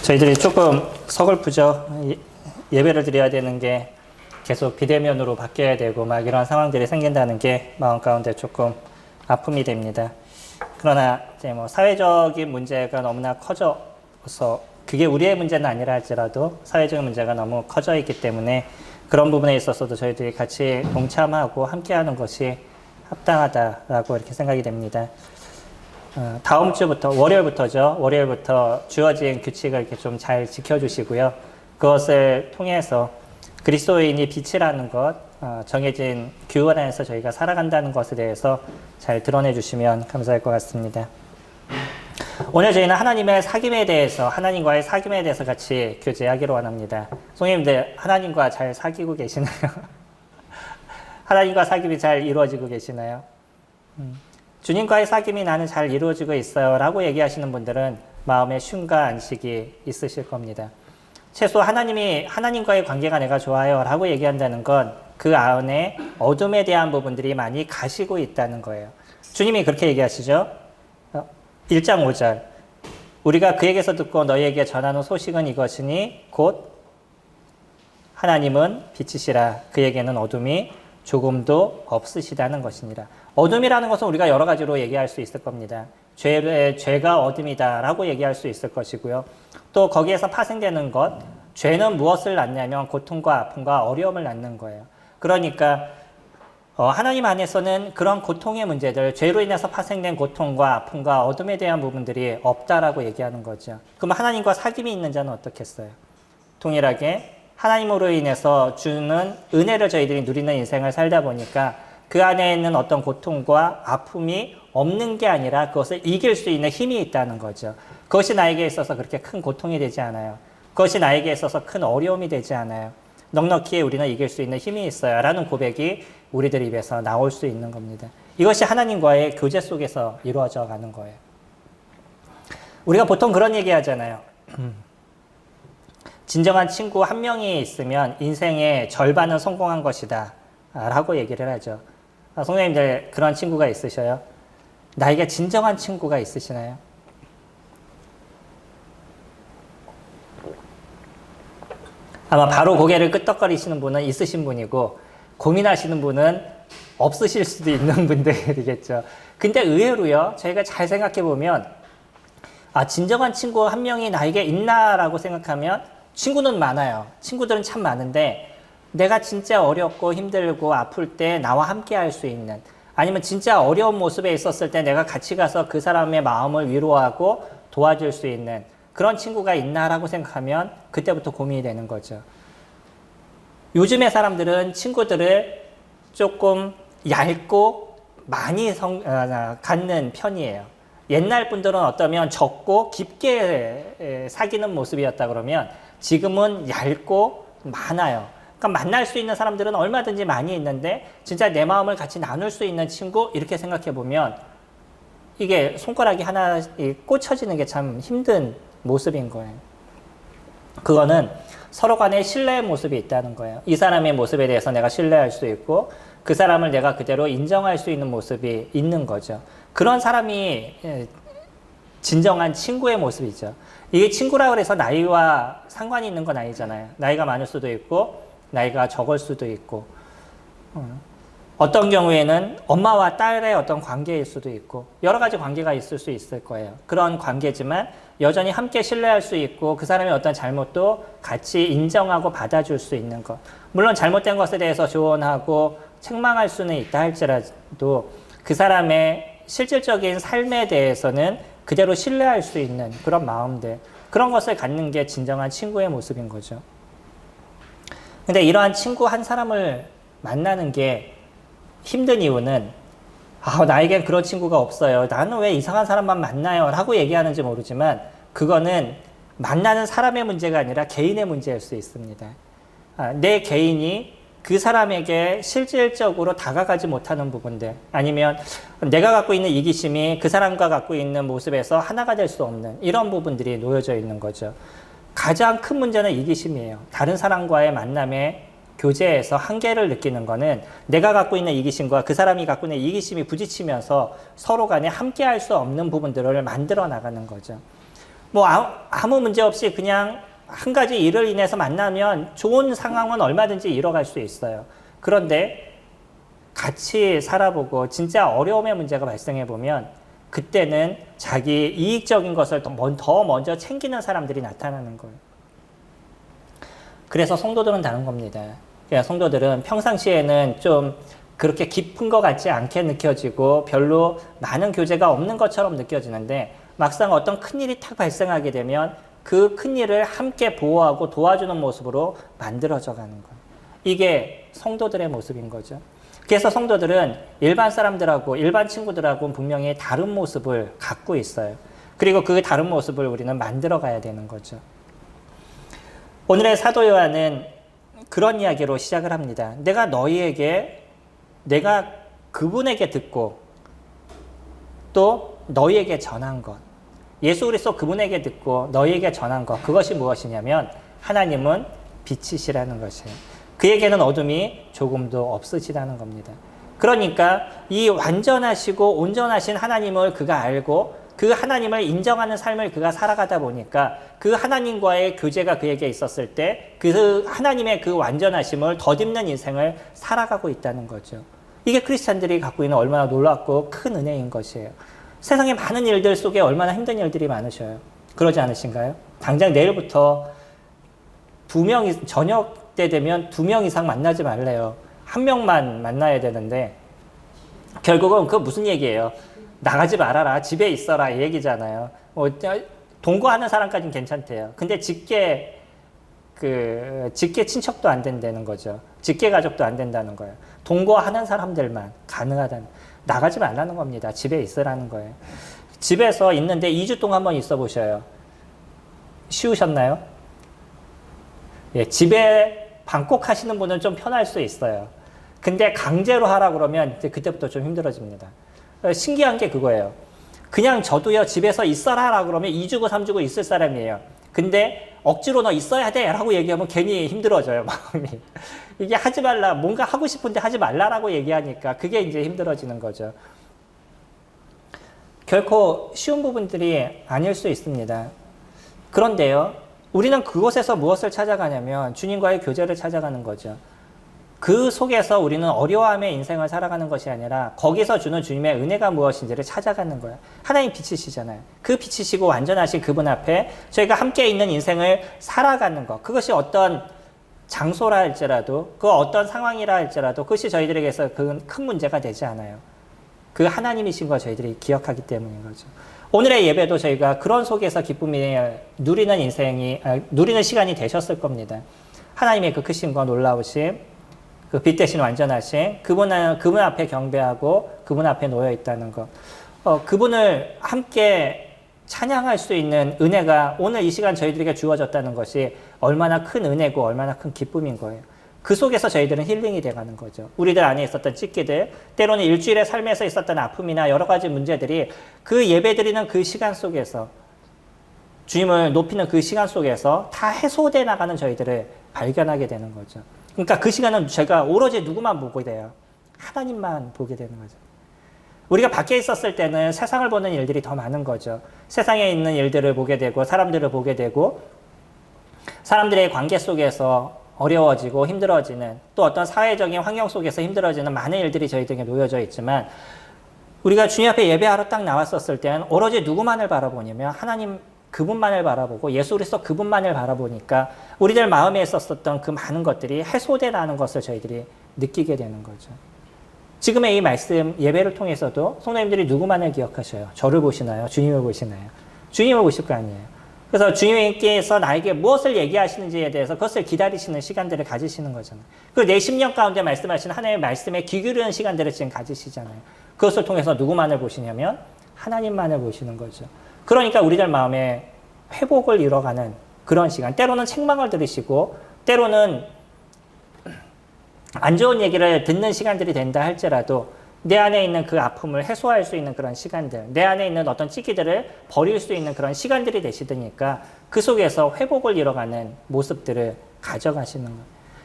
저희들이 조금 서글프죠. 예배를 드려야 되는 게 계속 비대면으로 바뀌어야 되고 막 이런 상황들이 생긴다는 게 마음 가운데 조금 아픔이 됩니다. 그러나 이제 뭐 사회적인 문제가 너무나 커져서 그게 우리의 문제는 아니라 할지라도 사회적인 문제가 너무 커져 있기 때문에 그런 부분에 있어서도 저희들이 같이 동참하고 함께하는 것이 합당하다라고 이렇게 생각이 됩니다. 다음 주부터 월요일부터 주어진 규칙을 이렇게 좀 잘 지켜주시고요. 그것을 통해서 그리스도인이 빛이라는 것, 정해진 규율 안에서 저희가 살아간다는 것에 대해서 잘 드러내 주시면 감사할 것 같습니다. 오늘 저희는 하나님과의 사귐에 대해서 같이 교제하기로 원합니다. 성도님들, 하나님과 잘 사귀고 계시나요? 하나님과 사귐이 잘 이루어지고 계시나요? 주님과의 사귐이 나는 잘 이루어지고 있어요 라고 얘기하시는 분들은 마음에 쉼과 안식이 있으실 겁니다. 최소 하나님과의 관계가 내가 좋아요 라고 얘기한다는 건 그 안에 어둠에 대한 부분들이 많이 가시고 있다는 거예요. 주님이 그렇게 얘기하시죠. 1장 5절 우리가 그에게서 듣고 너희에게 전하는 소식은 이것이니 곧 하나님은 빛이시라 그에게는 어둠이 조금도 없으시다는 것이니라. 어둠이라는 것은 우리가 여러 가지로 얘기할 수 있을 겁니다. 죄가 어둠이다 라고 얘기할 수 있을 것이고요. 또 거기에서 파생되는 것, 죄는 무엇을 낳냐면 고통과 아픔과 어려움을 낳는 거예요. 그러니까 하나님 안에서는 그런 고통의 문제들, 죄로 인해서 파생된 고통과 아픔과 어둠에 대한 부분들이 없다라고 얘기하는 거죠. 그럼 하나님과 사귐이 있는 자는 어떻겠어요? 동일하게 하나님으로 인해서 주는 은혜를 저희들이 누리는 인생을 살다 보니까 그 안에 있는 어떤 고통과 아픔이 없는 게 아니라 그것을 이길 수 있는 힘이 있다는 거죠. 그것이 나에게 있어서 그렇게 큰 고통이 되지 않아요. 그것이 나에게 있어서 큰 어려움이 되지 않아요. 넉넉히 우리는 이길 수 있는 힘이 있어요 라는 고백이 우리들 입에서 나올 수 있는 겁니다. 이것이 하나님과의 교제 속에서 이루어져 가는 거예요. 우리가 보통 그런 얘기 하잖아요. 진정한 친구 한 명이 있으면 인생의 절반은 성공한 것이다 라고 얘기를 하죠. 성도님들 그런 친구가 있으셔요? 나에게 진정한 친구가 있으시나요? 아마 바로 고개를 끄덕거리시는 분은 있으신 분이고 고민하시는 분은 없으실 수도 있는 분들이겠죠. 근데 의외로요, 저희가 잘 생각해 보면 진정한 친구 한 명이 나에게 있나라고 생각하면 친구는 많아요. 친구들은 참 많은데 내가 진짜 어렵고 힘들고 아플 때 나와 함께 할 수 있는, 아니면 진짜 어려운 모습에 있었을 때 내가 같이 가서 그 사람의 마음을 위로하고 도와줄 수 있는 그런 친구가 있나라고 생각하면 그때부터 고민이 되는 거죠. 요즘의 사람들은 친구들을 조금 얇고 많이 갖는 편이에요. 옛날 분들은 어떠면 적고 깊게 사귀는 모습이었다 그러면 지금은 얇고 많아요. 그러니까 만날 수 있는 사람들은 얼마든지 많이 있는데 진짜 내 마음을 같이 나눌 수 있는 친구, 이렇게 생각해 보면 이게 손가락이 하나 꽂혀지는 게 참 힘든 모습인 거예요. 그거는 서로 간에 신뢰의 모습이 있다는 거예요. 이 사람의 모습에 대해서 내가 신뢰할 수 있고 그 사람을 내가 그대로 인정할 수 있는 모습이 있는 거죠. 그런 사람이 진정한 친구의 모습이죠. 이게 친구라고 해서 나이와 상관이 있는 건 아니잖아요. 나이가 많을 수도 있고 나이가 적을 수도 있고 어떤 경우에는 엄마와 딸의 어떤 관계일 수도 있고 여러 가지 관계가 있을 수 있을 거예요. 그런 관계지만 여전히 함께 신뢰할 수 있고 그 사람의 어떤 잘못도 같이 인정하고 받아줄 수 있는 것. 물론 잘못된 것에 대해서 조언하고 책망할 수는 있다 할지라도 그 사람의 실질적인 삶에 대해서는 그대로 신뢰할 수 있는 그런 마음들, 그런 것을 갖는 게 진정한 친구의 모습인 거죠. 근데 이러한 친구 한 사람을 만나는 게 힘든 이유는 나에겐 그런 친구가 없어요. 나는 왜 이상한 사람만 만나요? 라고 얘기하는지 모르지만 그거는 만나는 사람의 문제가 아니라 개인의 문제일 수 있습니다. 내 개인이 그 사람에게 실질적으로 다가가지 못하는 부분들, 아니면 내가 갖고 있는 이기심이 그 사람과 갖고 있는 모습에서 하나가 될 수 없는 이런 부분들이 놓여져 있는 거죠. 가장 큰 문제는 이기심이에요. 다른 사람과의 만남에 교제에서 한계를 느끼는 거는 내가 갖고 있는 이기심과 그 사람이 갖고 있는 이기심이 부딪히면서 서로 간에 함께 할 수 없는 부분들을 만들어 나가는 거죠. 뭐 아무 문제 없이 그냥 한 가지 일을 인해서 만나면 좋은 상황은 얼마든지 이뤄갈 수 있어요. 그런데 같이 살아보고 진짜 어려움의 문제가 발생해 보면 그때는 자기 이익적인 것을 더 먼저 챙기는 사람들이 나타나는 거예요. 그래서 성도들은 다른 겁니다. 그러니까 성도들은 평상시에는 좀 그렇게 깊은 것 같지 않게 느껴지고 별로 많은 교제가 없는 것처럼 느껴지는데 막상 어떤 큰일이 탁 발생하게 되면 그 큰일을 함께 보호하고 도와주는 모습으로 만들어져 가는 거예요. 이게 성도들의 모습인 거죠. 그래서 성도들은 일반 사람들하고 일반 친구들하고는 분명히 다른 모습을 갖고 있어요. 그리고 그 다른 모습을 우리는 만들어 가야 되는 거죠. 오늘의 사도 요한은 그런 이야기로 시작을 합니다. 내가 그분에게 듣고 또 너희에게 전한 것, 예수 그리스도 그분에게 듣고 너희에게 전한 것, 그것이 무엇이냐면 하나님은 빛이시라는 것이에요. 그에게는 어둠이 조금도 없으시다는 겁니다. 그러니까 이 완전하시고 온전하신 하나님을 그가 알고 그 하나님을 인정하는 삶을 그가 살아가다 보니까 그 하나님과의 교제가 그에게 있었을 때 그 하나님의 그 완전하심을 덧입는 인생을 살아가고 있다는 거죠. 이게 크리스찬들이 갖고 있는 얼마나 놀랍고 큰 은혜인 것이에요. 세상의 많은 일들 속에 얼마나 힘든 일들이 많으셔요. 그러지 않으신가요? 당장 내일부터 저녁 때 되면 2명 이상 만나지 말래요. 1명만 만나야 되는데 결국은 그거 무슨 얘기예요? 나가지 말아라, 집에 있어라 이 얘기잖아요. 동거하는 사람까지는 괜찮대요. 근데 직계 친척도 안 된다는 거죠. 직계 가족도 안 된다는 거예요. 동거하는 사람들만 가능하다는, 나가지 말라는 겁니다. 집에 있으라는 거예요. 집에서 있는데 2주 동안 한번 있어 보셔요. 쉬우셨나요? 예, 집에 방콕 하시는 분은 좀 편할 수 있어요. 근데 강제로 하라 그러면 이제 그때부터 좀 힘들어집니다. 신기한 게 그거예요. 그냥 저도요, 집에서 있어라 그러면 2주고 3주고 있을 사람이에요. 근데 억지로 너 있어야 돼 라고 얘기하면 괜히 힘들어져요, 마음이. 이게 하지 말라, 뭔가 하고 싶은데 하지 말라라고 얘기하니까 그게 이제 힘들어지는 거죠. 결코 쉬운 부분들이 아닐 수 있습니다. 그런데요, 우리는 그곳에서 무엇을 찾아가냐면 주님과의 교제를 찾아가는 거죠. 그 속에서 우리는 어려움의 인생을 살아가는 것이 아니라 거기서 주는 주님의 은혜가 무엇인지를 찾아가는 거예요. 하나님 빛이시잖아요. 그 빛이시고 완전하신 그분 앞에 저희가 함께 있는 인생을 살아가는 것. 그것이 어떤 장소라 할지라도, 그 어떤 상황이라 할지라도 그것이 저희들에게서 큰 문제가 되지 않아요. 그 하나님이신 걸 저희들이 기억하기 때문인 거죠. 오늘의 예배도 저희가 그런 속에서 기쁨이 누리는 시간이 되셨을 겁니다. 하나님의 그 크심과 놀라우심, 그 빛 대신 완전하신 그분 앞에 경배하고 그분 앞에 놓여 있다는 것, 그분을 함께 찬양할 수 있는 은혜가 오늘 이 시간 저희들에게 주어졌다는 것이 얼마나 큰 은혜고 얼마나 큰 기쁨인 거예요. 그 속에서 저희들은 힐링이 돼가는 거죠. 우리들 안에 있었던 찢기들, 때로는 일주일의 삶에서 있었던 아픔이나 여러 가지 문제들이 그 예배드리는 그 시간 속에서, 주님을 높이는 그 시간 속에서 다 해소돼 나가는 저희들을 발견하게 되는 거죠. 그러니까 그 시간은 제가 오로지 누구만 보게 돼요? 하나님만 보게 되는 거죠. 우리가 밖에 있었을 때는 세상을 보는 일들이 더 많은 거죠. 세상에 있는 일들을 보게 되고 사람들을 보게 되고 사람들의 관계 속에서 어려워지고 힘들어지는, 또 어떤 사회적인 환경 속에서 힘들어지는 많은 일들이 저희들에게 놓여져 있지만 우리가 주님 앞에 예배하러 딱 나왔었을 때는 오로지 누구만을 바라보냐면 하나님 그분만을 바라보고 예수 그리스도 그분만을 바라보니까 우리들 마음에 있었던 그 많은 것들이 해소되라는 것을 저희들이 느끼게 되는 거죠. 지금의 이 말씀 예배를 통해서도 성도님들이 누구만을 기억하셔요? 저를 보시나요? 주님을 보시나요? 주님을 보실 거 아니에요. 그래서 주님께서 나에게 무엇을 얘기하시는지에 대해서 그것을 기다리시는 시간들을 가지시는 거잖아요. 그리고 내 심령 가운데 말씀하시는 하나님의 말씀에 귀 기울이는 시간들을 지금 가지시잖아요. 그것을 통해서 누구만을 보시냐면 하나님만을 보시는 거죠. 그러니까 우리들 마음에 회복을 이뤄가는 그런 시간, 때로는 책망을 들으시고 때로는 안 좋은 얘기를 듣는 시간들이 된다 할지라도 내 안에 있는 그 아픔을 해소할 수 있는 그런 시간들, 내 안에 있는 어떤 찌기들을 버릴 수 있는 그런 시간들이 되시드니까 그 속에서 회복을 이뤄가는 모습들을 가져가시는 것.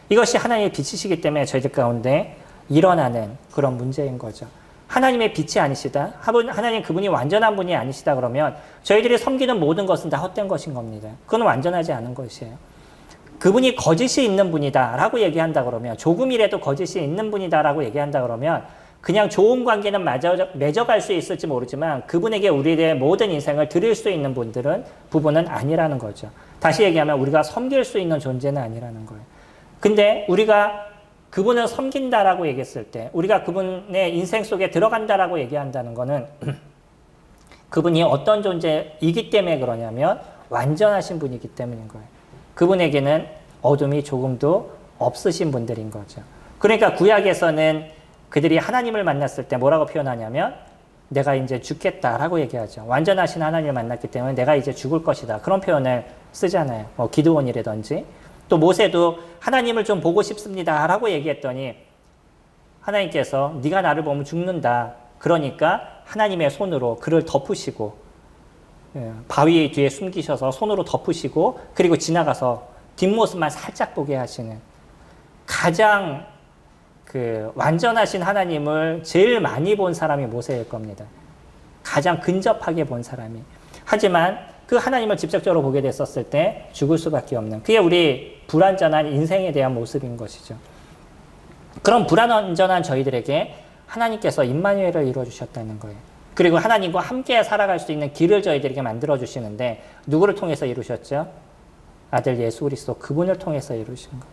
이것이 하나님의 빛이시기 때문에 저희들 가운데 일어나는 그런 문제인 거죠. 하나님의 빛이 아니시다. 하나님 그분이 완전한 분이 아니시다 그러면 저희들이 섬기는 모든 것은 다 헛된 것인 겁니다. 그건 완전하지 않은 것이에요. 그분이 거짓이 있는 분이다 라고 얘기한다 그러면, 조금이라도 거짓이 있는 분이다 라고 얘기한다 그러면 그냥 좋은 관계는 맺어갈 수 있을지 모르지만 그분에게 우리의 모든 인생을 드릴 수 있는 부분은 아니라는 거죠. 다시 얘기하면 우리가 섬길 수 있는 존재는 아니라는 거예요. 근데 우리가 그분을 섬긴다라고 얘기했을 때, 우리가 그분의 인생 속에 들어간다라고 얘기한다는 거는 그분이 어떤 존재이기 때문에 그러냐면 완전하신 분이기 때문인 거예요. 그분에게는 어둠이 조금도 없으신 분들인 거죠. 그러니까 구약에서는 그들이 하나님을 만났을 때 뭐라고 표현하냐면 내가 이제 죽겠다라고 얘기하죠. 완전하신 하나님을 만났기 때문에 내가 이제 죽을 것이다. 그런 표현을 쓰잖아요. 기드온이라든지. 또 모세도 하나님을 좀 보고 싶습니다 라고 얘기했더니 하나님께서 네가 나를 보면 죽는다. 그러니까 하나님의 손으로 그를 덮으시고 바위 뒤에 숨기셔서 손으로 덮으시고 그리고 지나가서 뒷모습만 살짝 보게 하시는, 가장 완전하신 하나님을 제일 많이 본 사람이 모세일 겁니다. 가장 근접하게 본 사람이. 하지만 그 하나님을 직접적으로 보게 됐었을 때 죽을 수밖에 없는, 그게 우리 불완전한 인생에 대한 모습인 것이죠. 그럼 불완전한 저희들에게 하나님께서 임마누엘을 이루어주셨다는 거예요. 그리고 하나님과 함께 살아갈 수 있는 길을 저희들에게 만들어주시는데 누구를 통해서 이루셨죠? 아들 예수 그리스도, 그분을 통해서 이루신 거예요.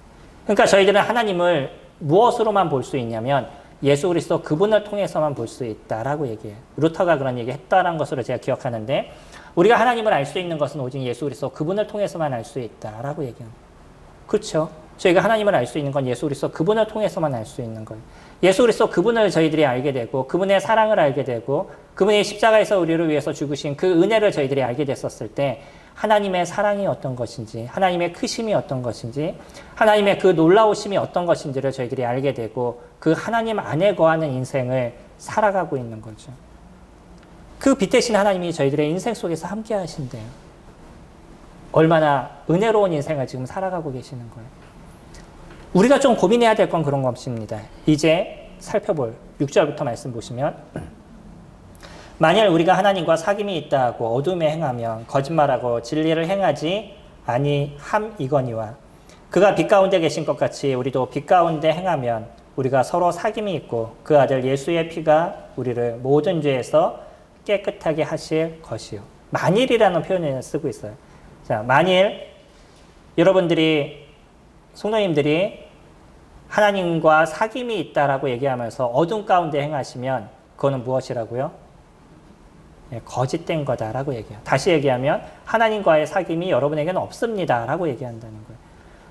그러니까 저희들은 하나님을 무엇으로만 볼 수 있냐면 예수 그리스도 그분을 통해서만 볼 수 있다라고 얘기해요. 루터가 그런 얘기 했다라는 것으로 제가 기억하는데, 우리가 하나님을 알 수 있는 것은 오직 예수 그리스도 그분을 통해서만 알 수 있다라고 얘기합니다. 그렇죠? 저희가 하나님을 알 수 있는 건 예수 그리스도 그분을 통해서만 알 수 있는 거예요. 예수 그리스도 그분을 저희들이 알게 되고 그분의 사랑을 알게 되고 그분의 십자가에서 우리를 위해서 죽으신 그 은혜를 저희들이 알게 됐었을 때 하나님의 사랑이 어떤 것인지, 하나님의 크심이 어떤 것인지, 하나님의 그 놀라우심이 어떤 것인지를 저희들이 알게 되고 그 하나님 안에 거하는 인생을 살아가고 있는 거죠. 그 빛 대신 하나님이 저희들의 인생 속에서 함께 하신대요. 얼마나 은혜로운 인생을 지금 살아가고 계시는 거예요. 우리가 좀 고민해야 될 건 그런 것입니다. 이제 살펴볼 6절부터 말씀 보시면, 만일 우리가 하나님과 사귐이 있다 하고 어둠에 행하면 거짓말하고 진리를 행하지 아니함이거니와, 그가 빛 가운데 계신 것 같이 우리도 빛 가운데 행하면 우리가 서로 사귐이 있고 그 아들 예수의 피가 우리를 모든 죄에서 깨끗하게 하실 것이요. 만일이라는 표현을 쓰고 있어요. 자, 만일 여러분들이, 성도님들이 하나님과 사귐이 있다라고 얘기하면서 어둠 가운데 행하시면 그거는 무엇이라고요? 거짓된 거다라고 얘기해요. 다시 얘기하면 하나님과의 사귐이 여러분에게는 없습니다라고 얘기한다는 거예요.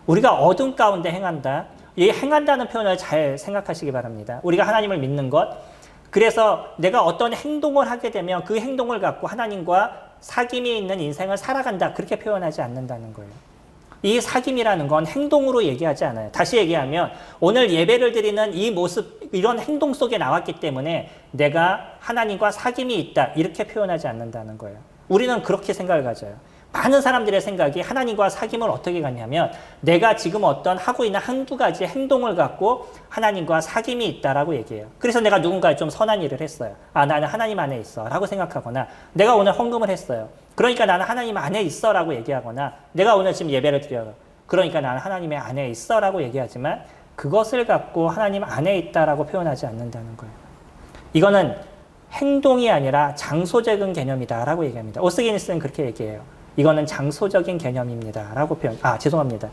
우리가 어둠 가운데 행한다. 이 행한다는 표현을 잘 생각하시기 바랍니다. 우리가 하나님을 믿는 것, 그래서 내가 어떤 행동을 하게 되면 그 행동을 갖고 하나님과 사귐이 있는 인생을 살아간다, 그렇게 표현하지 않는다는 거예요. 이 사귐이라는 건 행동으로 얘기하지 않아요. 다시 얘기하면 오늘 예배를 드리는 이 모습, 이런 행동 속에 나왔기 때문에 내가 하나님과 사귐이 있다, 이렇게 표현하지 않는다는 거예요. 우리는 그렇게 생각을 가져요. 많은 사람들의 생각이 하나님과 사귐을 어떻게 갖냐면 내가 지금 어떤 하고 있는 한두 가지 행동을 갖고 하나님과 사귐이 있다라고 얘기해요. 그래서 내가 누군가에 좀 선한 일을 했어요. 아, 나는 하나님 안에 있어 라고 생각하거나, 내가 오늘 헌금을 했어요. 그러니까 나는 하나님 안에 있어 라고 얘기하거나, 내가 오늘 지금 예배를 드려요. 그러니까 나는 하나님의 안에 있어 라고 얘기하지만 그것을 갖고 하나님 안에 있다라고 표현하지 않는다는 거예요. 이거는 행동이 아니라 장소적인 개념이다라고 얘기합니다. 오스기니스는 그렇게 얘기해요. 이거는 장소적인 개념입니다 라고 죄송합니다.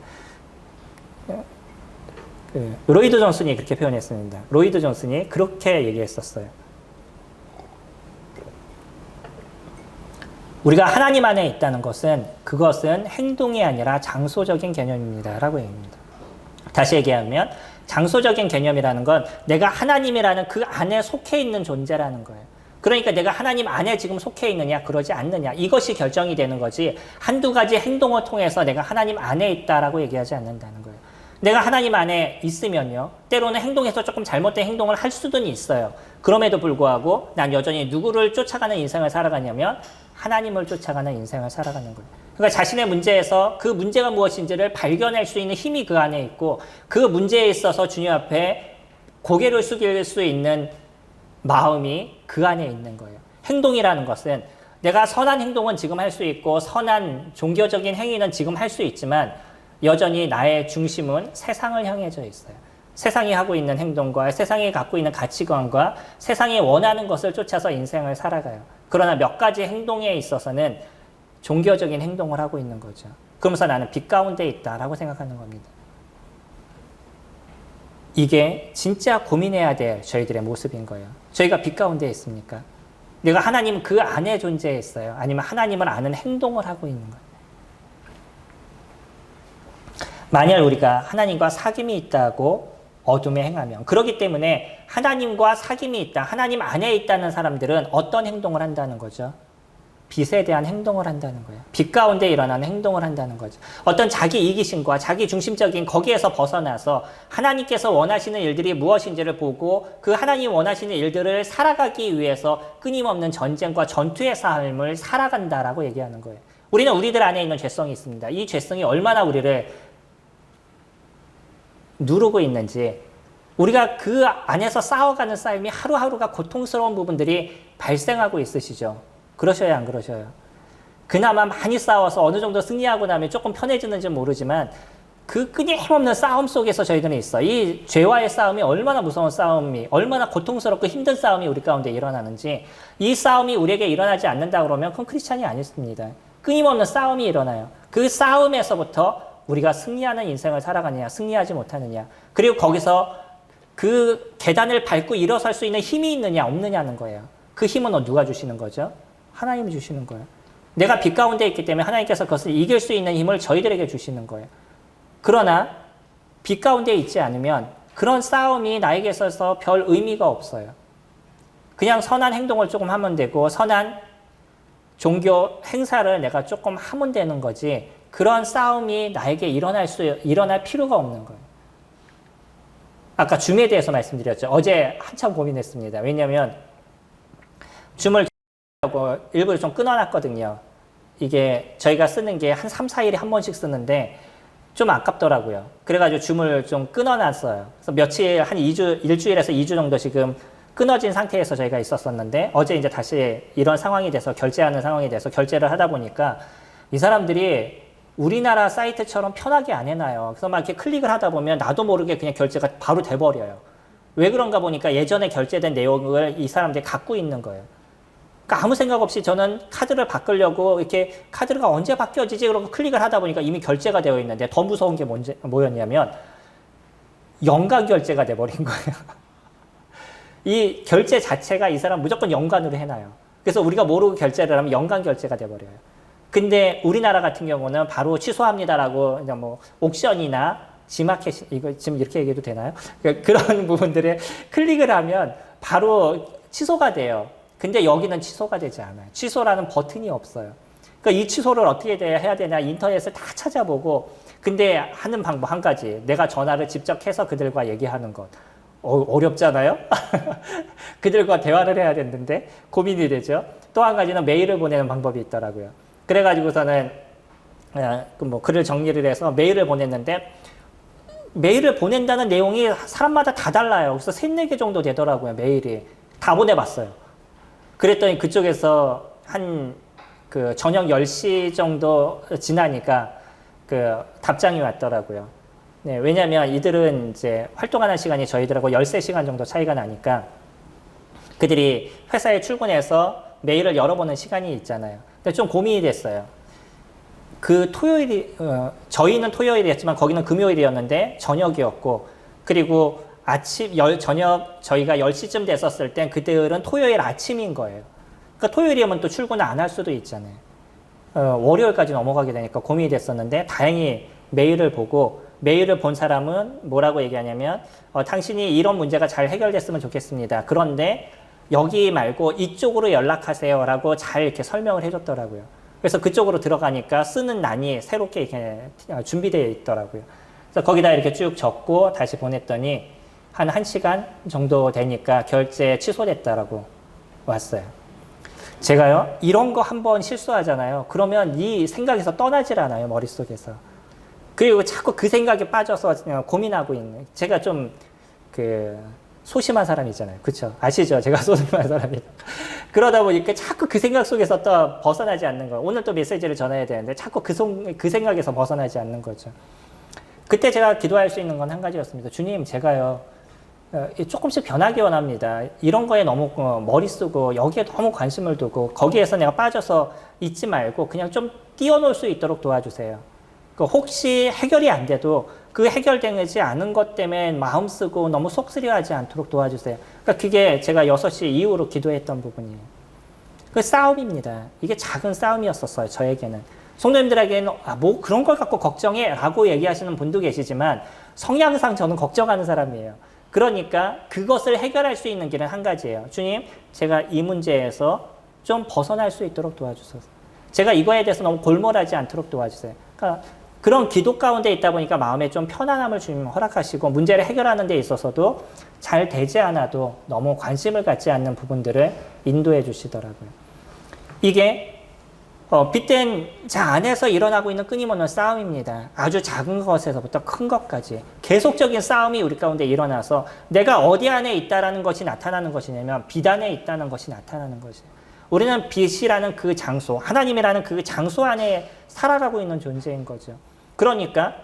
로이드 존슨이 그렇게 표현했습니다. 로이드 존슨이 그렇게 얘기했었어요. 우리가 하나님 안에 있다는 것은, 그것은 행동이 아니라 장소적인 개념입니다 라고 얘기합니다. 다시 얘기하면 장소적인 개념이라는 건 내가 하나님이라는 그 안에 속해 있는 존재라는 거예요. 그러니까 내가 하나님 안에 지금 속해 있느냐 그러지 않느냐, 이것이 결정이 되는 거지, 한두 가지 행동을 통해서 내가 하나님 안에 있다라고 얘기하지 않는다는 거예요. 내가 하나님 안에 있으면요, 때로는 행동에서 조금 잘못된 행동을 할 수는 있어요. 그럼에도 불구하고 난 여전히 누구를 쫓아가는 인생을 살아가냐면 하나님을 쫓아가는 인생을 살아가는 거예요. 그러니까 자신의 문제에서 그 문제가 무엇인지를 발견할 수 있는 힘이 그 안에 있고, 그 문제에 있어서 주님 앞에 고개를 숙일 수 있는 마음이 그 안에 있는 거예요. 행동이라는 것은 내가 선한 행동은 지금 할 수 있고 선한 종교적인 행위는 지금 할 수 있지만 여전히 나의 중심은 세상을 향해져 있어요. 세상이 하고 있는 행동과 세상이 갖고 있는 가치관과 세상이 원하는 것을 쫓아서 인생을 살아가요. 그러나 몇 가지 행동에 있어서는 종교적인 행동을 하고 있는 거죠. 그러면서 나는 빛 가운데 있다라고 생각하는 겁니다. 이게 진짜 고민해야 될 저희들의 모습인 거예요. 저희가 빛 가운데 있습니까? 내가 하나님 그 안에 존재했어요? 아니면 하나님을 아는 행동을 하고 있는 거예요? 만약 우리가 하나님과 사귐이 있다고 어둠에 행하면, 그렇기 때문에 하나님과 사귐이 있다, 하나님 안에 있다는 사람들은 어떤 행동을 한다는 거죠? 빛에 대한 행동을 한다는 거예요. 빛 가운데 일어나는 행동을 한다는 거죠. 어떤 자기 이기심과 자기 중심적인 거기에서 벗어나서 하나님께서 원하시는 일들이 무엇인지를 보고 그 하나님 원하시는 일들을 살아가기 위해서 끊임없는 전쟁과 전투의 삶을 살아간다라고 얘기하는 거예요. 우리는 우리들 안에 있는 죄성이 있습니다. 이 죄성이 얼마나 우리를 누르고 있는지, 우리가 그 안에서 싸워가는 싸움이 하루하루가 고통스러운 부분들이 발생하고 있으시죠? 그러셔야 안 그러셔요? 그나마 많이 싸워서 어느 정도 승리하고 나면 조금 편해지는지 모르지만 그 끊임없는 싸움 속에서 저희들은 있어. 이 죄와의 싸움이 얼마나 무서운 싸움이, 얼마나 고통스럽고 힘든 싸움이 우리 가운데 일어나는지, 이 싸움이 우리에게 일어나지 않는다 그러면 그건 크리스찬이 아니었습니다. 끊임없는 싸움이 일어나요. 그 싸움에서부터 우리가 승리하는 인생을 살아가느냐, 승리하지 못하느냐, 그리고 거기서 그 계단을 밟고 일어설 수 있는 힘이 있느냐, 없느냐는 거예요. 그 힘은 누가 주시는 거죠? 하나님이 주시는 거예요. 내가 빛 가운데 있기 때문에 하나님께서 그것을 이길 수 있는 힘을 저희들에게 주시는 거예요. 그러나 빛 가운데 있지 않으면 그런 싸움이 나에게 있어서 별 의미가 없어요. 그냥 선한 행동을 조금 하면 되고 선한 종교 행사를 내가 조금 하면 되는 거지, 그런 싸움이 나에게 일어날 필요가 없는 거예요. 아까 줌에 대해서 말씀드렸죠. 어제 한참 고민했습니다. 왜냐하면 줌을 일부러 좀 끊어놨거든요. 이게 저희가 쓰는 게 한 3, 4일에 한 번씩 쓰는데 좀 아깝더라고요. 그래가지고 줌을 좀 끊어놨어요. 그래서 며칠, 한 2주, 일주일에서 2주 정도 지금 끊어진 상태에서 저희가 있었었는데 어제 이제 다시 이런 상황이 돼서 결제하는 상황이 돼서 결제를 하다 보니까 이 사람들이 우리나라 사이트처럼 편하게 안 해놔요. 그래서 막 이렇게 클릭을 하다 보면 나도 모르게 그냥 결제가 바로 돼버려요. 왜 그런가 보니까 예전에 결제된 내용을 이 사람들이 갖고 있는 거예요. 그러니까 아무 생각 없이 저는 카드를 바꾸려고 이렇게 카드가 언제 바뀌어지지? 그러고 클릭을 하다 보니까 이미 결제가 되어 있는데 더 무서운 게 뭐였냐면 연간 결제가 돼버린 거예요. 이 결제 자체가 이 사람 무조건 연간으로 해놔요. 그래서 우리가 모르고 결제를 하면 연간 결제가 돼버려요. 근데 우리나라 같은 경우는 바로 취소합니다라고 그냥 뭐 옥션이나 지마켓, 이거 지금 이렇게 얘기해도 되나요? 그런 부분들에 클릭을 하면 바로 취소가 돼요. 근데 여기는 취소가 되지 않아요. 취소라는 버튼이 없어요. 그러니까 이 취소를 어떻게 해야 되냐, 인터넷을 다 찾아보고, 근데 하는 방법 한 가지, 내가 전화를 직접 해서 그들과 얘기하는 것. 어렵잖아요? 그들과 대화를 해야 되는데 고민이 되죠. 또 한 가지는 메일을 보내는 방법이 있더라고요. 그래가지고서는 뭐 글을 정리를 해서 메일을 보냈는데 메일을 보낸다는 내용이 사람마다 다 달라요. 그래서 3, 4개 정도 되더라고요. 메일이. 다 보내봤어요. 그랬더니 그쪽에서 그 저녁 10시 정도 지나니까 그 답장이 왔더라고요. 네, 왜냐면 이들은 이제 활동하는 시간이 저희들하고 13시간 정도 차이가 나니까 그들이 회사에 출근해서 메일을 열어보는 시간이 있잖아요. 근데 좀 고민이 됐어요. 그 토요일이, 저희는 토요일이었지만 거기는 금요일이었는데 저녁이었고, 그리고 저녁 저희가 10시쯤 됐었을 땐 그들은 토요일 아침인 거예요. 그러니까 토요일이면 또 출근을 안 할 수도 있잖아요. 월요일까지 넘어가게 되니까 고민이 됐었는데 다행히 메일을 보고, 메일을 본 사람은 뭐라고 얘기하냐면 당신이 이런 문제가 잘 해결됐으면 좋겠습니다. 그런데 여기 말고 이쪽으로 연락하세요 라고 잘 이렇게 설명을 해줬더라고요. 그래서 그쪽으로 들어가니까 쓰는 란이 새롭게 이렇게 준비되어 있더라고요. 그래서 거기다 이렇게 쭉 적고 다시 보냈더니 한 1시간 정도 되니까 결제 취소됐다라고 왔어요. 제가요, 이런 거 한번 실수하잖아요. 그러면 이 생각에서 떠나질 않아요, 머릿속에서. 그리고 자꾸 그 생각에 빠져서 고민하고 있는. 제가 좀 소심한 사람이잖아요. 그렇죠? 아시죠? 제가 소심한 사람이다. 그러다 보니까 자꾸 그 생각 속에서 또 벗어나지 않는 거예요. 오늘 또 메시지를 전해야 되는데 자꾸 그 생각에서 벗어나지 않는 거죠. 그때 제가 기도할 수 있는 건 한 가지였습니다. 주님, 제가요, 조금씩 변하기 원합니다. 이런 거에 너무 머리 쓰고 여기에 너무 관심을 두고 거기에서 내가 빠져서 있지 말고 그냥 좀 뛰어놀 수 있도록 도와주세요. 혹시 해결이 안 돼도 그 해결되지 않은 것 때문에 마음 쓰고 너무 속쓰려하지 않도록 도와주세요. 그러니까 그게 제가 6시 이후로 기도했던 부분이에요. 그 싸움입니다. 이게 작은 싸움이었었어요. 저에게는. 성도님들에게는 뭐 그런 걸 갖고 걱정해 라고 얘기하시는 분도 계시지만 성향상 저는 걱정하는 사람이에요. 그러니까 그것을 해결할 수 있는 길은 한 가지예요. 주님, 제가 이 문제에서 좀 벗어날 수 있도록 도와주소서. 제가 이거에 대해서 너무 골몰하지 않도록 도와주세요. 그러니까 그런 기도 가운데 있다 보니까 마음에 좀 편안함을 주님 허락하시고 문제를 해결하는 데 있어서도 잘 되지 않아도 너무 관심을 갖지 않는 부분들을 인도해 주시더라고요. 이게 빗댄 자 안에서 일어나고 있는 끊임없는 싸움입니다. 아주 작은 것에서부터 큰 것까지 계속적인 싸움이 우리 가운데 일어나서 내가 어디 안에 있다라는 것이 나타나는 것이냐면 빛 안에 있다는 것이 나타나는 것이에요. 우리는 빛이라는 그 장소, 하나님이라는 그 장소 안에 살아가고 있는 존재인 거죠. 그러니까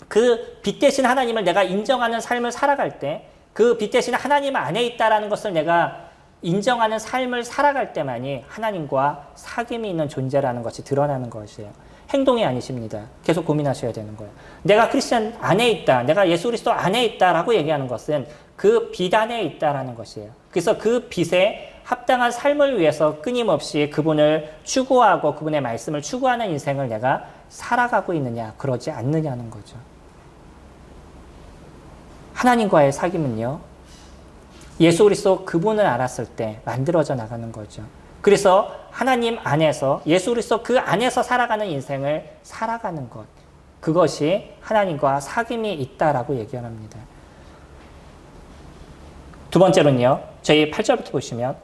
그 빛 대신 하나님을 내가 인정하는 삶을 살아갈 때 그 빛 대신 하나님 안에 있다라는 것을 내가 인정하는 삶을 살아갈 때만이 하나님과 사귐이 있는 존재라는 것이 드러나는 것이에요. 행동이 아니십니다. 계속 고민하셔야 되는 거예요. 내가 크리스천 안에 있다, 내가 예수 그리스도 안에 있다라고 얘기하는 것은 그 빛 안에 있다라는 것이에요. 그래서 그 빛에 합당한 삶을 위해서 끊임없이 그분을 추구하고 그분의 말씀을 추구하는 인생을 내가 살아가고 있느냐, 그러지 않느냐는 거죠. 하나님과의 사귐은요, 예수 그리스도 그분을 알았을 때 만들어져 나가는 거죠. 그래서 하나님 안에서, 예수 그리스도 그 안에서 살아가는 인생을 살아가는 것, 그것이 하나님과 사귐이 있다라고 얘기합니다. 두 번째로는요, 저희 8절부터 보시면,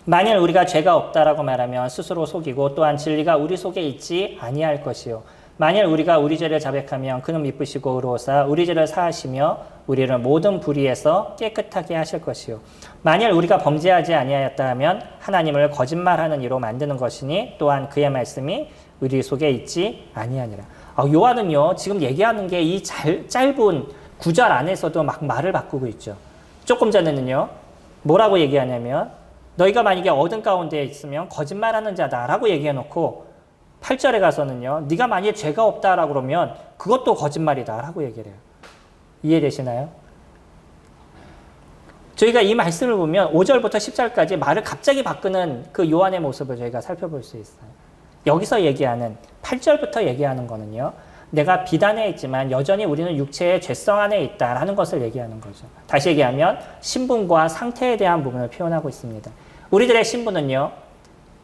만일 우리가 죄가 없다라고 말하면 스스로 속이고 또한 진리가 우리 속에 있지 아니할 것이요. 만일 우리가 우리 죄를 자백하면 그는 미쁘시고 의로우사 우리 죄를 사하시며 우리를 모든 불의에서 깨끗하게 하실 것이요. 만일 우리가 범죄하지 아니하였다 하면 하나님을 거짓말하는 이로 만드는 것이니 또한 그의 말씀이 우리 속에 있지 아니하니라. 요한은요, 지금 얘기하는 게 이 짧은 구절 안에서도 막 말을 바꾸고 있죠. 조금 전에는요, 뭐라고 얘기하냐면 너희가 만약에 어둠 가운데 있으면 거짓말하는 자다라고 얘기해놓고 8절에 가서는요, 네가 만약에 죄가 없다라고 그러면 그것도 거짓말이다라고 얘기를 해요. 이해되시나요? 저희가 이 말씀을 보면 5절부터 10절까지 말을 갑자기 바꾸는 그 요한의 모습을 저희가 살펴볼 수 있어요. 여기서 얘기하는 8절부터 얘기하는 거는요, 내가 빛 안에 있지만 여전히 우리는 육체의 죄성 안에 있다라는 것을 얘기하는 거죠. 다시 얘기하면 신분과 상태에 대한 부분을 표현하고 있습니다. 우리들의 신분은요,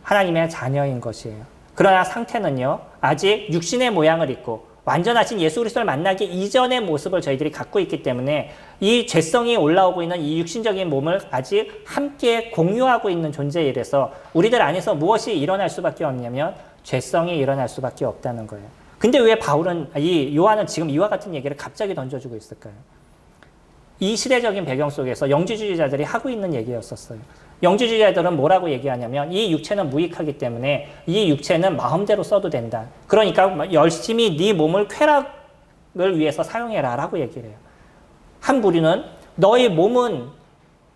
하나님의 자녀인 것이에요. 그러나 상태는요, 아직 육신의 모양을 입고 완전하신 예수 그리스도를 만나기 이전의 모습을 저희들이 갖고 있기 때문에 이 죄성이 올라오고 있는 이 육신적인 몸을 아직 함께 공유하고 있는 존재이라서 우리들 안에서 무엇이 일어날 수밖에 없냐면 죄성이 일어날 수밖에 없다는 거예요. 근데 왜 요한은 지금 이와 같은 얘기를 갑자기 던져주고 있을까요? 이 시대적인 배경 속에서 영지주의자들이 하고 있는 얘기였었어요. 영지주의자들은 뭐라고 얘기하냐면 이 육체는 무익하기 때문에 이 육체는 마음대로 써도 된다. 그러니까 열심히 네 몸을 쾌락을 위해서 사용해라 라고 얘기를 해요. 한 부류는 너의 몸은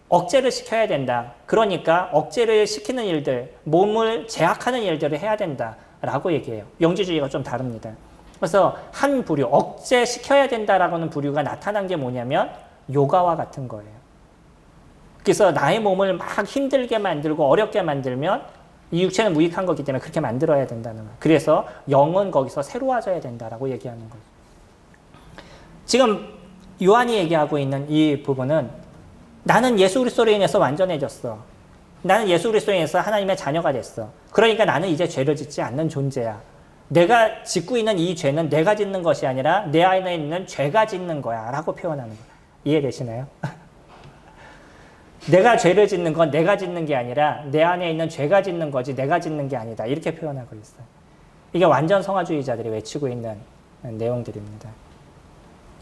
억제를 시켜야 된다. 그러니까 억제를 시키는 일들, 몸을 제약하는 일들을 해야 된다 라고 얘기해요. 영지주의가 좀 다릅니다. 그래서 한 부류, 억제시켜야 된다라고 하는 부류가 나타난 게 뭐냐면 요가와 같은 거예요. 그래서 나의 몸을 막 힘들게 만들고 어렵게 만들면 이 육체는 무익한 거기 때문에 그렇게 만들어야 된다는 거예요. 그래서 영은 거기서 새로워져야 된다라고 얘기하는 거죠. 지금 요한이 얘기하고 있는 이 부분은 나는 예수 그리스도로 인해서 완전해졌어. 나는 예수 그리스도로 인해서 하나님의 자녀가 됐어. 그러니까 나는 이제 죄를 짓지 않는 존재야. 내가 짓고 있는 이 죄는 내가 짓는 것이 아니라 내 안에 있는 죄가 짓는 거야 라고 표현하는 거예요. 이해되시나요? 내가 죄를 짓는 건 내가 짓는 게 아니라 내 안에 있는 죄가 짓는 거지 내가 짓는 게 아니다. 이렇게 표현하고 있어요. 이게 완전 성화주의자들이 외치고 있는 내용들입니다.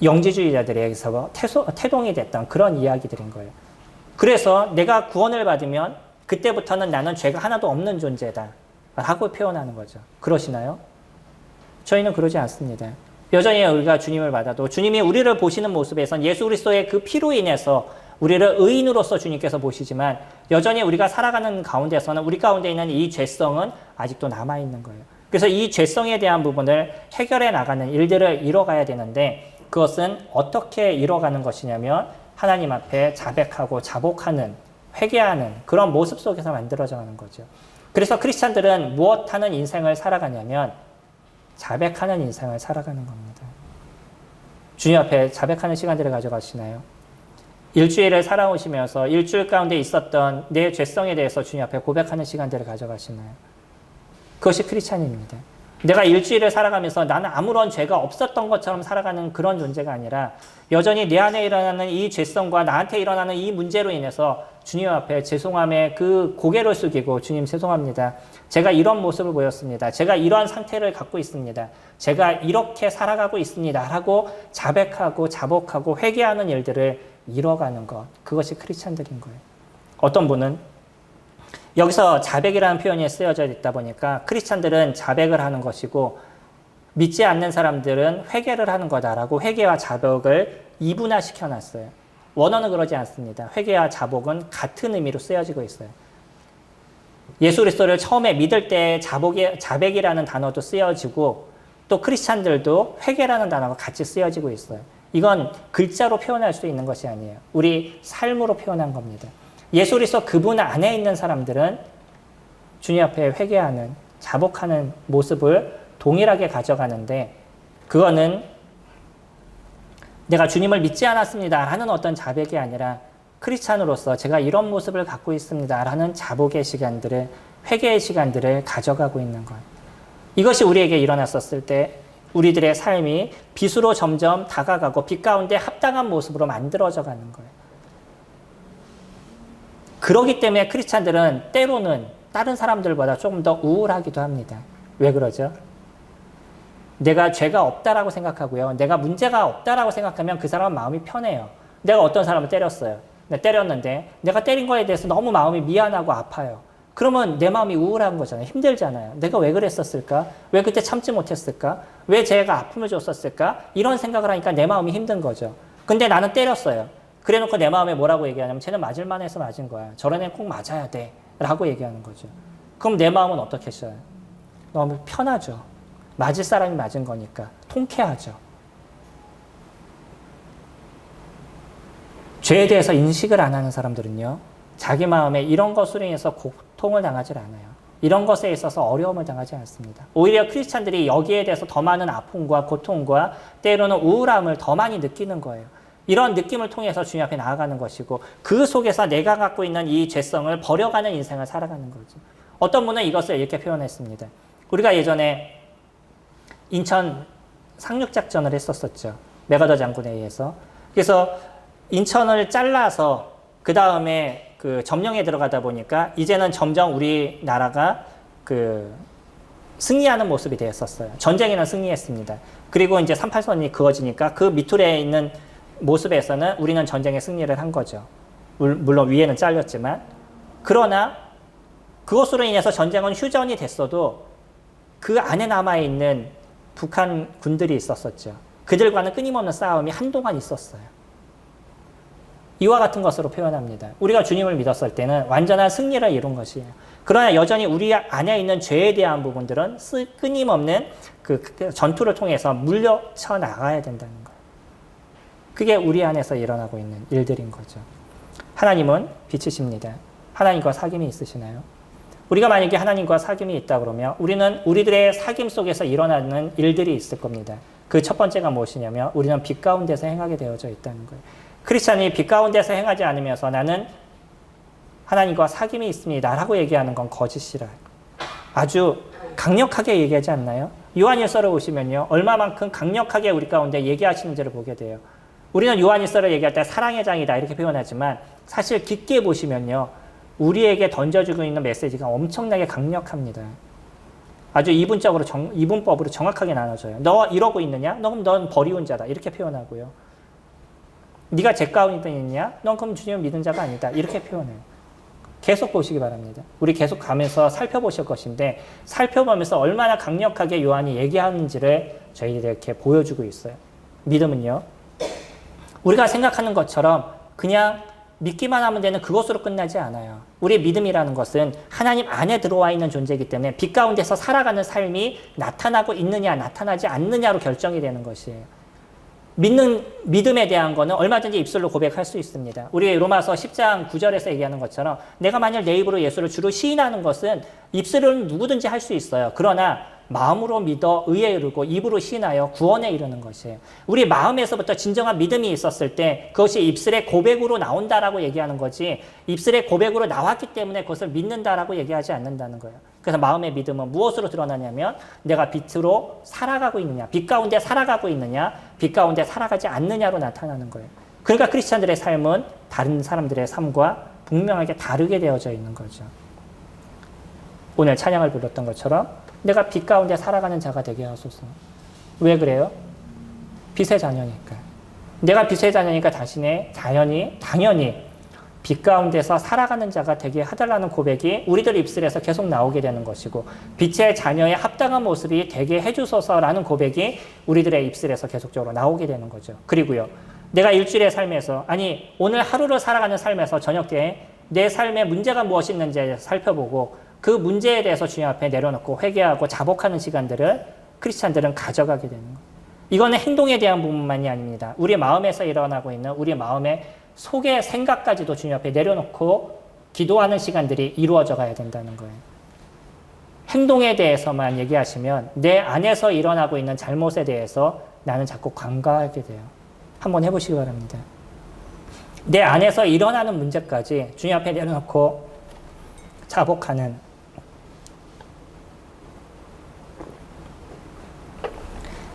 영지주의자들에게서 태동이 됐던 그런 이야기들인 거예요. 그래서 내가 구원을 받으면 그때부터는 나는 죄가 하나도 없는 존재다 라고 표현하는 거죠. 그러시나요? 저희는 그러지 않습니다. 여전히 우리가 주님을 받아도 주님이 우리를 보시는 모습에선 예수 그리스도의 그 피로 인해서 우리를 의인으로서 주님께서 보시지만 여전히 우리가 살아가는 가운데서는 우리 가운데 있는 이 죄성은 아직도 남아있는 거예요. 그래서 이 죄성에 대한 부분을 해결해 나가는 일들을 이뤄가야 되는데 그것은 어떻게 이뤄가는 것이냐면 하나님 앞에 자백하고 자복하는, 회개하는 그런 모습 속에서 만들어져 가는 거죠. 그래서 크리스찬들은 무엇 하는 인생을 살아가냐면 자백하는 인생을 살아가는 겁니다. 주님 앞에 자백하는 시간들을 가져가시나요? 일주일을 살아오시면서 일주일 가운데 있었던 내 죄성에 대해서 주님 앞에 고백하는 시간들을 가져가시나요? 그것이 크리스찬입니다. 내가 일주일을 살아가면서 나는 아무런 죄가 없었던 것처럼 살아가는 그런 존재가 아니라 여전히 내 안에 일어나는 이 죄성과 나한테 일어나는 이 문제로 인해서 주님 앞에 죄송함에 그 고개를 숙이고 주님 죄송합니다. 제가 이런 모습을 보였습니다. 제가 이러한 상태를 갖고 있습니다. 제가 이렇게 살아가고 있습니다. 라고 자백하고 자복하고 회개하는 일들을 이뤄가는 것. 그것이 크리스찬들인 거예요. 어떤 분은 여기서 자백이라는 표현이 쓰여져 있다 보니까 크리스찬들은 자백을 하는 것이고 믿지 않는 사람들은 회개를 하는 거다라고 회개와 자복을 이분화시켜 놨어요. 원어는 그러지 않습니다. 회개와 자복은 같은 의미로 쓰여지고 있어요. 예수 그리스도를 처음에 믿을 때 자백이라는 단어도 쓰여지고 또 크리스찬들도 회개라는 단어가 같이 쓰여지고 있어요. 이건 글자로 표현할 수 있는 것이 아니에요. 우리 삶으로 표현한 겁니다. 예수 그리스도 그분 안에 있는 사람들은 주님 앞에 회개하는, 자복하는 모습을 동일하게 가져가는데 그거는 내가 주님을 믿지 않았습니다 라는 어떤 자백이 아니라 크리스찬으로서 제가 이런 모습을 갖고 있습니다 라는 자복의 시간들을, 회개의 시간들을 가져가고 있는 것. 이것이 우리에게 일어났었을 때 우리들의 삶이 빛으로 점점 다가가고 빛 가운데 합당한 모습으로 만들어져 가는 거예요. 그렇기 때문에 크리스찬들은 때로는 다른 사람들보다 조금 더 우울하기도 합니다. 왜 그러죠? 내가 죄가 없다라고 생각하고요. 내가 문제가 없다라고 생각하면 그 사람은 마음이 편해요. 내가 어떤 사람을 때렸어요. 때렸는데 내가 때린 거에 대해서 너무 마음이 미안하고 아파요. 그러면 내 마음이 우울한 거잖아요. 힘들잖아요. 내가 왜 그랬었을까? 왜 그때 참지 못했을까? 왜 제가 아픔을 줬었을까? 이런 생각을 하니까 내 마음이 힘든 거죠. 근데 나는 때렸어요. 그래 놓고 내 마음에 뭐라고 얘기하냐면 쟤는 맞을만 해서 맞은 거야. 저런 애는 꼭 맞아야 돼. 라고 얘기하는 거죠. 그럼 내 마음은 어떻게 써요? 너무 편하죠. 맞을 사람이 맞은 거니까. 통쾌하죠. 죄에 대해서 인식을 안 하는 사람들은요. 자기 마음에 이런 것으로 인해서 고통을 당하지 않아요. 이런 것에 있어서 어려움을 당하지 않습니다. 오히려 크리스찬들이 여기에 대해서 더 많은 아픔과 고통과 때로는 우울함을 더 많이 느끼는 거예요. 이런 느낌을 통해서 주님 앞에 나아가는 것이고 그 속에서 내가 갖고 있는 이 죄성을 버려가는 인생을 살아가는 거죠. 어떤 분은 이것을 이렇게 표현했습니다. 우리가 예전에 인천 상륙작전을 했었었죠. 메가더 장군에 의해서. 그래서 인천을 잘라서 그 다음에 그 점령에 들어가다 보니까 이제는 점점 우리나라가 그 승리하는 모습이 되었었어요. 전쟁에는 승리했습니다. 그리고 이제 38선이 그어지니까 그 밑줄에 있는 모습에서는 우리는 전쟁에 승리를 한 거죠. 물론 위에는 잘렸지만. 그러나 그것으로 인해서 전쟁은 휴전이 됐어도 그 안에 남아있는 북한 군들이 있었었죠. 그들과는 끊임없는 싸움이 한동안 있었어요. 이와 같은 것으로 표현합니다. 우리가 주님을 믿었을 때는 완전한 승리를 이룬 것이에요. 그러나 여전히 우리 안에 있는 죄에 대한 부분들은 끊임없는 그 전투를 통해서 물려쳐 나가야 된다는 거예요. 그게 우리 안에서 일어나고 있는 일들인 거죠. 하나님은 빛이십니다. 하나님과 사귐이 있으시나요? 우리가 만약에 하나님과 사귐이 있다 그러면 우리는 우리들의 사귐 속에서 일어나는 일들이 있을 겁니다. 그 첫 번째가 무엇이냐면 우리는 빛 가운데서 행하게 되어져 있다는 거예요. 크리스찬이 빛 가운데서 행하지 않으면서 나는 하나님과 사귐이 있습니다 라고 얘기하는 건 거짓이라 아주 강력하게 얘기하지 않나요? 요한일서를 보시면요. 얼마만큼 강력하게 우리 가운데 얘기하시는지를 보게 돼요. 우리는 요한일서를 얘기할 때 사랑의 장이다 이렇게 표현하지만 사실 깊게 보시면요. 우리에게 던져주고 있는 메시지가 엄청나게 강력합니다. 아주 이분법으로 정확하게 나눠져요. 너 이러고 있느냐? 너 그럼 넌 버리운 자다. 이렇게 표현하고요. 네가 제 가운데 있냐? 넌 그럼 주님을 믿은 자가 아니다. 이렇게 표현해요. 계속 보시기 바랍니다. 우리 계속 가면서 살펴보실 것인데 살펴보면서 얼마나 강력하게 요한이 얘기하는지를 저희들이 이렇게 보여주고 있어요. 믿음은요. 우리가 생각하는 것처럼 그냥 믿기만 하면 되는 그것으로 끝나지 않아요. 우리의 믿음이라는 것은 하나님 안에 들어와 있는 존재이기 때문에 빛 가운데서 살아가는 삶이 나타나고 있느냐 나타나지 않느냐로 결정이 되는 것이에요. 믿음에 대한 거는 얼마든지 입술로 고백할 수 있습니다. 우리 로마서 10장 9절에서 얘기하는 것처럼 내가 만일 내 입으로 예수를 주로 시인하는 것은 입술로는 누구든지 할 수 있어요. 그러나 마음으로 믿어 의에 이르고 입으로 시인하여 구원에 이르는 것이에요. 우리 마음에서부터 진정한 믿음이 있었을 때 그것이 입술의 고백으로 나온다라고 얘기하는 거지 입술의 고백으로 나왔기 때문에 그것을 믿는다라고 얘기하지 않는다는 거예요. 그래서 마음의 믿음은 무엇으로 드러나냐면 내가 빛으로 살아가고 있느냐, 빛 가운데 살아가고 있느냐, 빛 가운데 살아가지 않느냐로 나타나는 거예요. 그러니까 크리스찬들의 삶은 다른 사람들의 삶과 분명하게 다르게 되어져 있는 거죠. 오늘 찬양을 불렀던 것처럼 내가 빛 가운데 살아가는 자가 되게 하소서. 왜 그래요? 빛의 자녀니까. 내가 빛의 자녀니까 당연히 빛 가운데서 살아가는 자가 되게 하달라는 고백이 우리들 입술에서 계속 나오게 되는 것이고 빛의 자녀의 합당한 모습이 되게 해주소서라는 고백이 우리들의 입술에서 계속적으로 나오게 되는 거죠. 그리고요. 내가 일주일의 삶에서 오늘 하루를 살아가는 삶에서 저녁 때 내 삶의 문제가 무엇이 있는지 살펴보고 그 문제에 대해서 주님 앞에 내려놓고 회개하고 자복하는 시간들을 크리스찬들은 가져가게 되는 거예요. 이거는 행동에 대한 부분만이 아닙니다. 우리 마음에서 일어나고 있는 우리 마음의 속의 생각까지도 주님 앞에 내려놓고 기도하는 시간들이 이루어져 가야 된다는 거예요. 행동에 대해서만 얘기하시면 내 안에서 일어나고 있는 잘못에 대해서 나는 자꾸 간과하게 돼요. 한번 해보시기 바랍니다. 내 안에서 일어나는 문제까지 주님 앞에 내려놓고 자복하는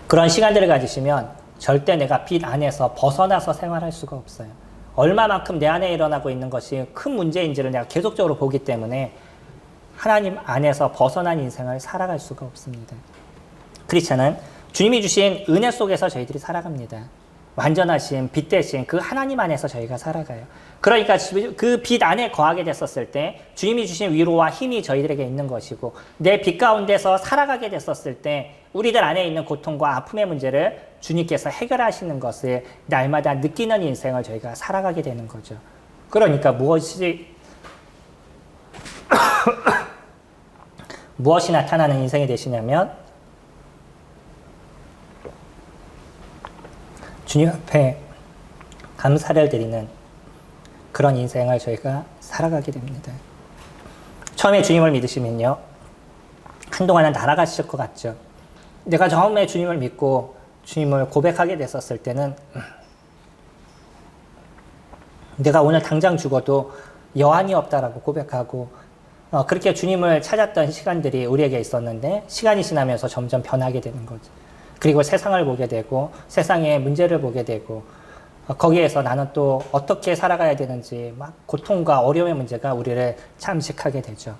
그런 시간들을 가지시면 절대 내가 빛 안에서 벗어나서 생활할 수가 없어요. 얼마만큼 내 안에 일어나고 있는 것이 큰 문제인지를 내가 계속적으로 보기 때문에 하나님 안에서 벗어난 인생을 살아갈 수가 없습니다. 크리스찬은 주님이 주신 은혜 속에서 저희들이 살아갑니다. 완전하신 빛 대신 그 하나님 안에서 저희가 살아가요. 그러니까 그 빛 안에 거하게 됐었을 때 주님이 주신 위로와 힘이 저희들에게 있는 것이고 내 빛 가운데서 살아가게 됐었을 때 우리들 안에 있는 고통과 아픔의 문제를 주님께서 해결하시는 것을 날마다 느끼는 인생을 저희가 살아가게 되는 거죠. 그러니까 무엇이 나타나는 인생이 되시냐면 주님 앞에 감사를 드리는 그런 인생을 저희가 살아가게 됩니다. 처음에 주님을 믿으시면요. 한동안은 날아가실 것 같죠. 내가 처음에 주님을 믿고 주님을 고백하게 됐었을 때는 내가 오늘 당장 죽어도 여한이 없다라고 고백하고 그렇게 주님을 찾았던 시간들이 우리에게 있었는데 시간이 지나면서 점점 변하게 되는 거죠. 그리고 세상을 보게 되고 세상의 문제를 보게 되고 거기에서 나는 또 어떻게 살아가야 되는지 막 고통과 어려움의 문제가 우리를 잠식하게 되죠.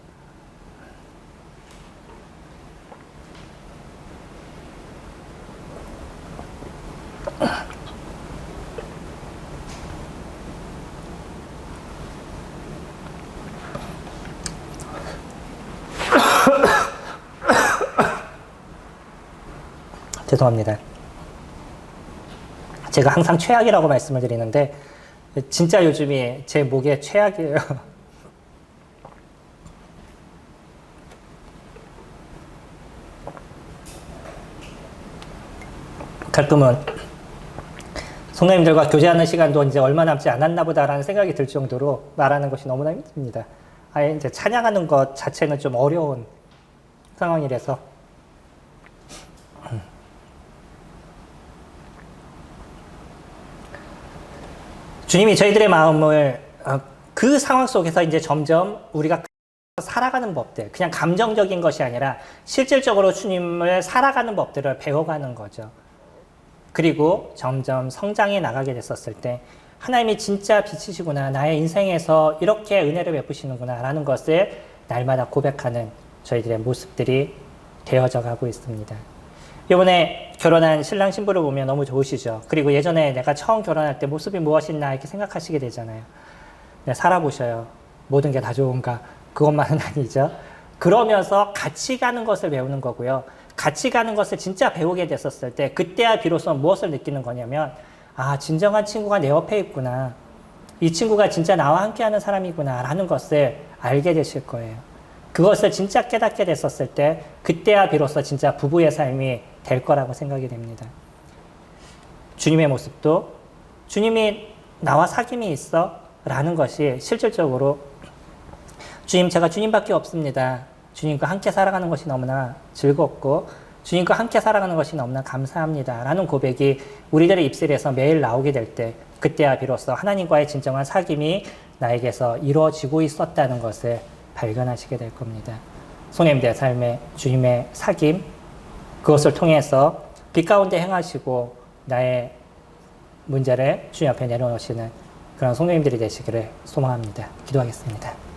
죄송합니다. 제가 항상 최악이라고 말씀을 드리는데 진짜 요즘이 제 목에 최악이에요. 가끔은 성도님들과 교제하는 시간도 이제 얼마 남지 않았나 보다라는 생각이 들 정도로 말하는 것이 너무나 힘듭니다. 아예 이제 찬양하는 것 자체는 좀 어려운 상황이라서 주님이 저희들의 마음을 그 상황 속에서 이제 점점 우리가 살아가는 법들, 그냥 감정적인 것이 아니라 실질적으로 주님을 살아가는 법들을 배워가는 거죠. 그리고 점점 성장해 나가게 됐었을 때 하나님이 진짜 빛이시구나, 나의 인생에서 이렇게 은혜를 베푸시는구나 라는 것을 날마다 고백하는 저희들의 모습들이 되어져 가고 있습니다. 이번에 결혼한 신랑 신부를 보면 너무 좋으시죠. 그리고 예전에 내가 처음 결혼할 때 모습이 무엇이나 이렇게 생각하시게 되잖아요. 네, 살아보셔요. 모든 게 다 좋은가? 그것만은 아니죠. 그러면서 같이 가는 것을 배우는 거고요. 같이 가는 것을 진짜 배우게 됐었을 때 그때야 비로소 무엇을 느끼는 거냐면 아, 진정한 친구가 내 옆에 있구나. 이 친구가 진짜 나와 함께하는 사람이구나 라는 것을 알게 되실 거예요. 그것을 진짜 깨닫게 됐었을 때 그때야 비로소 진짜 부부의 삶이 될 거라고 생각이 됩니다. 주님의 모습도 주님이 나와 사귐이 있어 라는 것이 실질적으로 주님, 제가 주님밖에 없습니다. 주님과 함께 살아가는 것이 너무나 즐겁고 주님과 함께 살아가는 것이 너무나 감사합니다 라는 고백이 우리들의 입술에서 매일 나오게 될 때 그때야 비로소 하나님과의 진정한 사귐이 나에게서 이루어지고 있었다는 것을 발견하시게 될 겁니다. 손님들의 삶에 주님의 사귐, 그것을 통해서 빛 가운데 행하시고 나의 문제를 주님 앞에 내려놓으시는 그런 성도님들이 되시기를 소망합니다. 기도하겠습니다.